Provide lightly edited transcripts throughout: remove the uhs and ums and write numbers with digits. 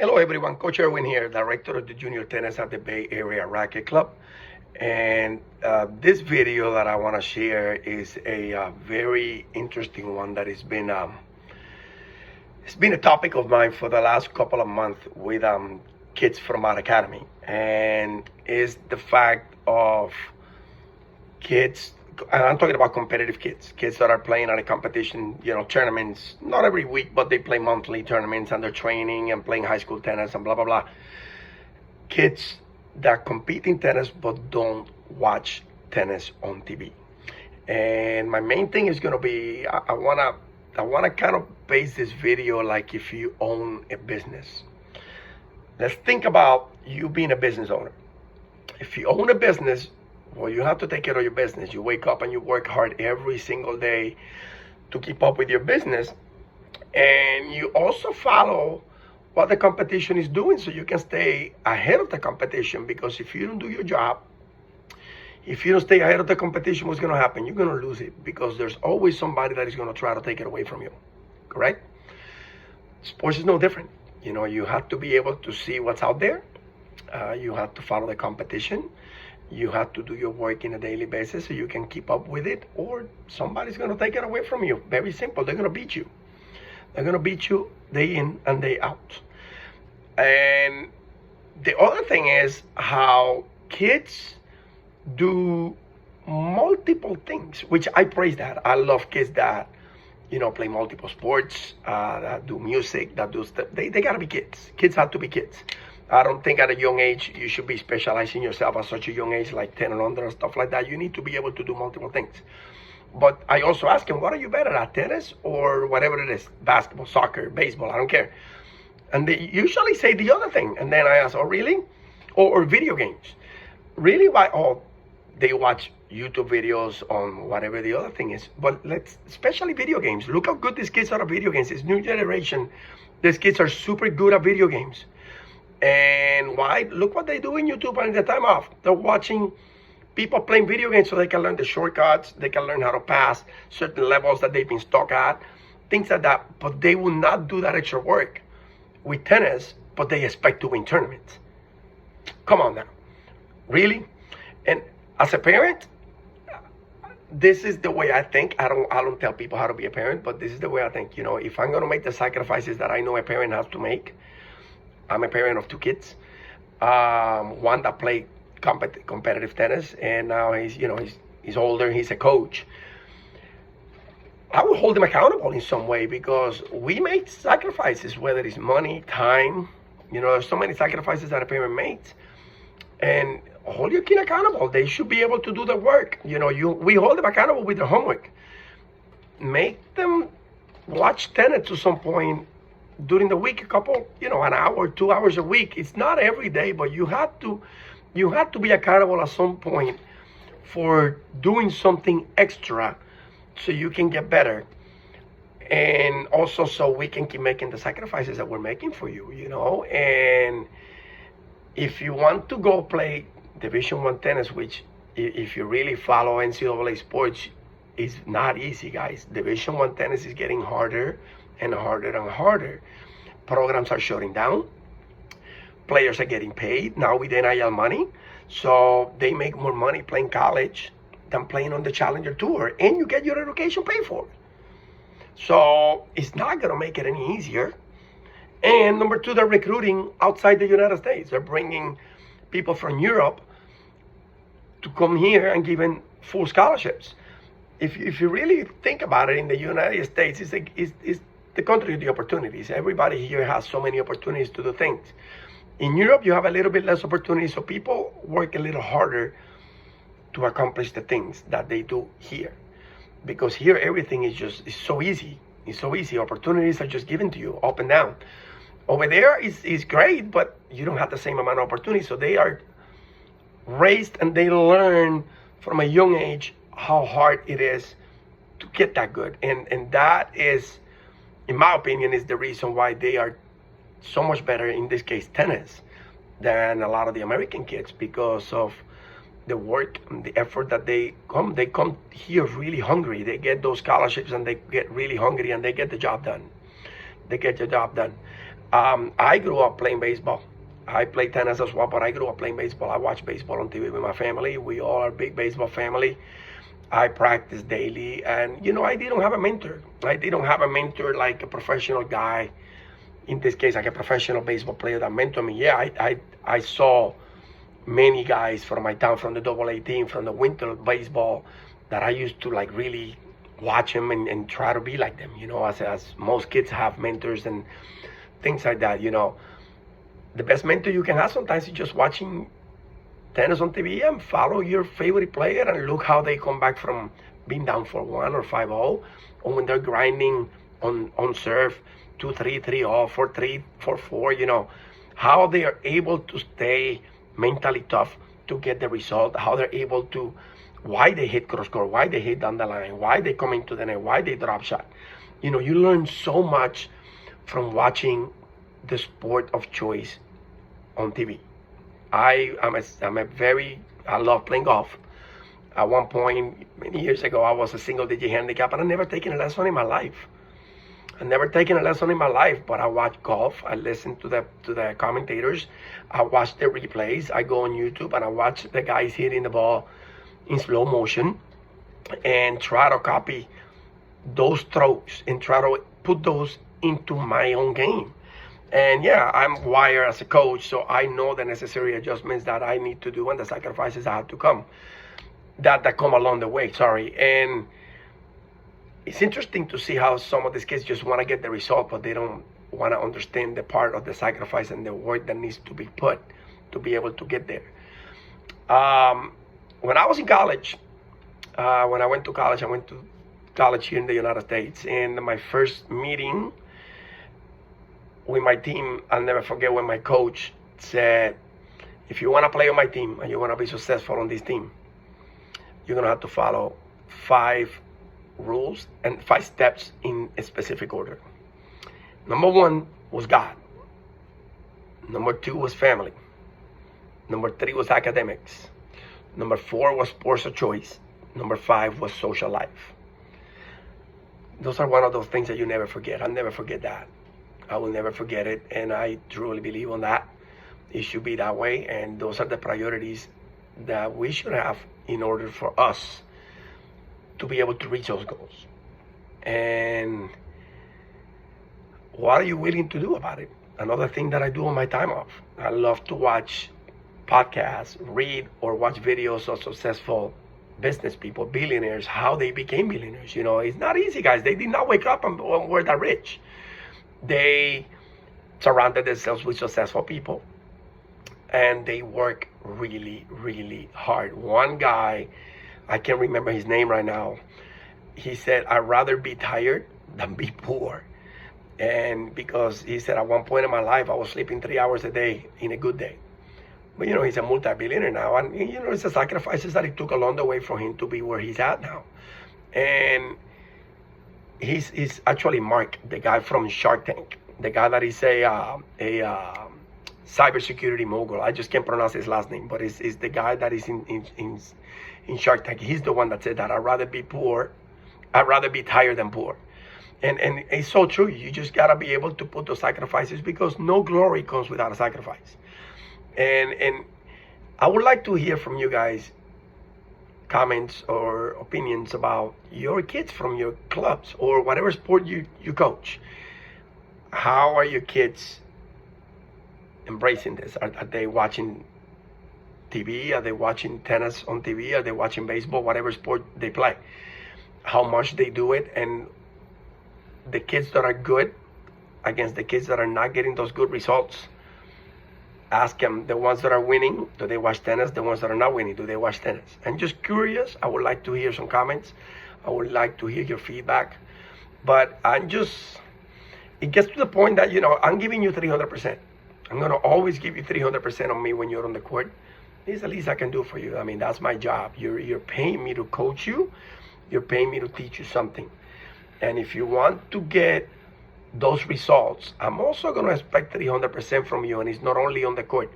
Hello everyone, Coach Erwin here, Director of the Junior Tennis at the Bay Area Racket Club. And this video that I want to share is a very interesting one that has been it's been a topic of mine for the last couple of months with kids from our academy, and is the fact of kids. And I'm talking about competitive kids that are playing at a competition, tournaments, not every week, but they play monthly tournaments and they're training and playing high school tennis and blah, blah, blah. Kids that compete in tennis but don't watch tennis on TV. And my main thing is going to be, I want to kind of base this video like if you own a business. Let's think about you being a business owner. If you own a business, well, you have to take care of your business. You wake up and you work hard every single day to keep up with your business. And you also follow what the competition is doing so you can stay ahead of the competition. Because if you don't do your job, if you don't stay ahead of the competition, what's going to happen? You're going to lose it, because there's always somebody that is going to try to take it away from you. Correct? Sports is no different. You have to be able to see what's out there. You have to follow the competition. You have to do your work in a daily basis so you can keep up with it, or somebody's going to take it away from you. Very simple. They're going to beat you. They're going to beat you day in and day out. And the other thing is how kids do multiple things, which I praise that. I love kids that, play multiple sports, that do music, that do stuff. They got to be kids. Kids have to be kids. I don't think at a young age you should be specializing yourself at such a young age, like 10 and under and stuff like that. You need to be able to do multiple things. But I also ask them, what are you better at, tennis or whatever it is, basketball, soccer, baseball, I don't care. And they usually say the other thing. And then I ask, oh, really? Or video games. Really? Why? Oh, they watch YouTube videos on whatever the other thing is. But especially video games. Look how good these kids are at video games. This new generation, these kids are super good at video games. And why? Look what they do in YouTube and the time off. They're watching people playing video games so they can learn the shortcuts. They can learn how to pass certain levels that they've been stuck at, things like that. But they will not do that extra work with tennis, but they expect to win tournaments. Come on now. Really? And as a parent, this is the way I think. I don't tell people how to be a parent, but this is the way I think. If I'm going to make the sacrifices that I know a parent has to make, I'm a parent of two kids. One that played competitive tennis, and now he's older. He's a coach. I will hold him accountable in some way, because we make sacrifices, whether it's money, time. There's so many sacrifices that a parent makes, and hold your kid accountable. They should be able to do the work. We hold them accountable with their homework. Make them watch tennis to some point during the week, a couple, an hour, 2 hours a week. It's not every day, but you have to be accountable at some point for doing something extra so you can get better. And also so we can keep making the sacrifices that we're making for you, And if you want to go play Division I tennis, which if you really follow NCAA sports, is not easy, guys. Division I tennis is getting harder and harder and harder. Programs are shutting down. Players are getting paid now with NIL money. So they make more money playing college than playing on the Challenger Tour. And you get your education paid for. So it's not going to make it any easier. And number two, they're recruiting outside the United States. They're bringing people from Europe to come here and giving full scholarships. If you really think about it, in the United States, it's the country of the opportunities. Everybody here has so many opportunities to do things. In Europe, you have a little bit less opportunities, so people work a little harder to accomplish the things that they do here. Because here, everything is so easy. It's so easy. Opportunities are just given to you, up and down. Over there is great, but you don't have the same amount of opportunities. So they are raised and they learn from a young age how hard it is to get that good. And that is, in my opinion, is the reason why they are so much better, in this case tennis, than a lot of the American kids, because of the work and the effort that they come here really hungry. They get those scholarships and they get really hungry and they get the job done. I grew up playing baseball. I played tennis as well, but I grew up playing baseball. I watched baseball on TV with my family. We all are a big baseball family. I practice daily, and I didn't have a mentor. I didn't have a mentor like a professional guy. In this case, like a professional baseball player that mentored me. Yeah, I saw many guys from my town, from the AA team, from the winter baseball, that I used to like really watch them and try to be like them. As most kids have mentors and things like that. The best mentor you can have sometimes is just watching tennis on TV and follow your favorite player and look how they come back from being down 4-1 or 5-0, or when they're grinding on serve 2-3, 3-0, 4-3, 4-4. How they are able to stay mentally tough to get the result, how they're able to, why they hit cross court, why they hit down the line, why they come into the net, why they drop shot. You learn so much from watching the sport of choice on TV. I love playing golf. At one point, many years ago, I was a single-digit handicap, and I never taken a lesson in my life. But I watch golf. I listen to the commentators. I watch the replays. I go on YouTube and I watch the guys hitting the ball in slow motion and try to copy those strokes and try to put those into my own game. And yeah, I'm wired as a coach, so I know the necessary adjustments that I need to do and the sacrifices that have to come, that come along the way. And it's interesting to see how some of these kids just want to get the result, but they don't want to understand the part of the sacrifice and the work that needs to be put to be able to get there. When I was in college, I went to college here in the United States, and my first meeting with my team, I'll never forget when my coach said, if you want to play on my team and you want to be successful on this team, you're going to have to follow 5 rules and 5 steps in a specific order. Number 1 was God. Number 2 was family. Number 3 was academics. Number 4 was sports of choice. Number 5 was social life. Those are one of those things that you never forget. I'll never forget that. I will never forget it, and I truly believe on that. It should be that way, and those are the priorities that we should have in order for us to be able to reach those goals. And what are you willing to do about it? Another thing that I do on my time off, I love to watch podcasts, read or watch videos of successful business people, billionaires, how they became billionaires. It's not easy, guys. They did not wake up and were that rich. They surrounded themselves with successful people, and they work really, really hard. One guy, I can't remember his name right now, he said, I'd rather be tired than be poor. And because he said, at one point in my life, I was sleeping 3 hours a day in a good day. But he's a multi-billionaire now, and it's the sacrifices that it took along the way for him to be where he's at now. And he's actually Mark, the guy from Shark Tank, the guy that is a cybersecurity mogul. I just can't pronounce his last name, but it's the guy that is in Shark Tank. He's the one that said that I'd rather be tired than poor. And it's so true. You just gotta be able to put those sacrifices, because no glory comes without a sacrifice. And I would like to hear from you guys comments or opinions about your kids from your clubs or whatever sport you coach. How are your kids embracing this? Are they watching TV? Are they watching tennis on TV? Are they watching baseball? Whatever sport they play. How much they do it, and the kids that are good against the kids that are not getting those good results. Ask them, the ones that are winning, do they watch tennis? The ones that are not winning, do they watch tennis? I'm just curious. I would like to hear some comments. I would like to hear your feedback. But it gets to the point that, I'm giving you 300%. I'm going to always give you 300% on me when you're on the court. It's the least I can do for you. I mean, that's my job. You're paying me to coach you. You're paying me to teach you something. And if you want to get those results, I'm also going to expect 300% from you. And it's not only on the court,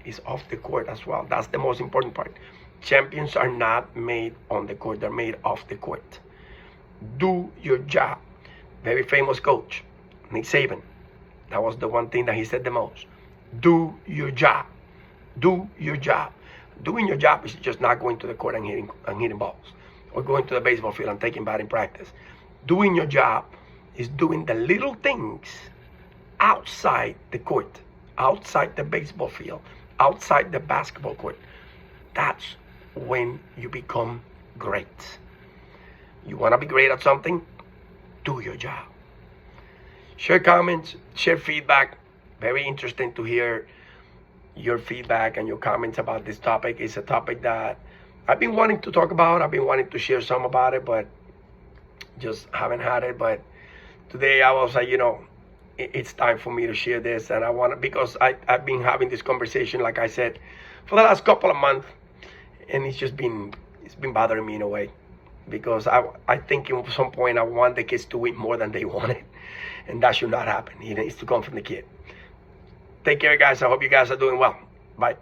it's off the court as well. That's the most important part. Champions are not made on the court, they're made off the court. Do your job. Very famous coach, Nick Saban. That was the one thing that he said the most. Do your job. Do your job. Doing your job is just not going to the court and hitting balls, or going to the baseball field and taking batting practice. Doing your job is doing the little things outside the court, outside the baseball field, outside the basketball court. That's when you become great. You want to be great at something? Do your job. Share comments, share feedback. Very interesting to hear your feedback and your comments about this topic. It's a topic that I've been wanting to talk about. I've been wanting to share some about it, but just haven't had it. But today I was like, it's time for me to share this, and I want to, because I've been having this conversation, like I said, for the last couple of months, and it's been bothering me in a way, because I think at some point I want the kids to win more than they wanted, and that should not happen. It needs to come from the kid. Take care, guys. I hope you guys are doing well. Bye.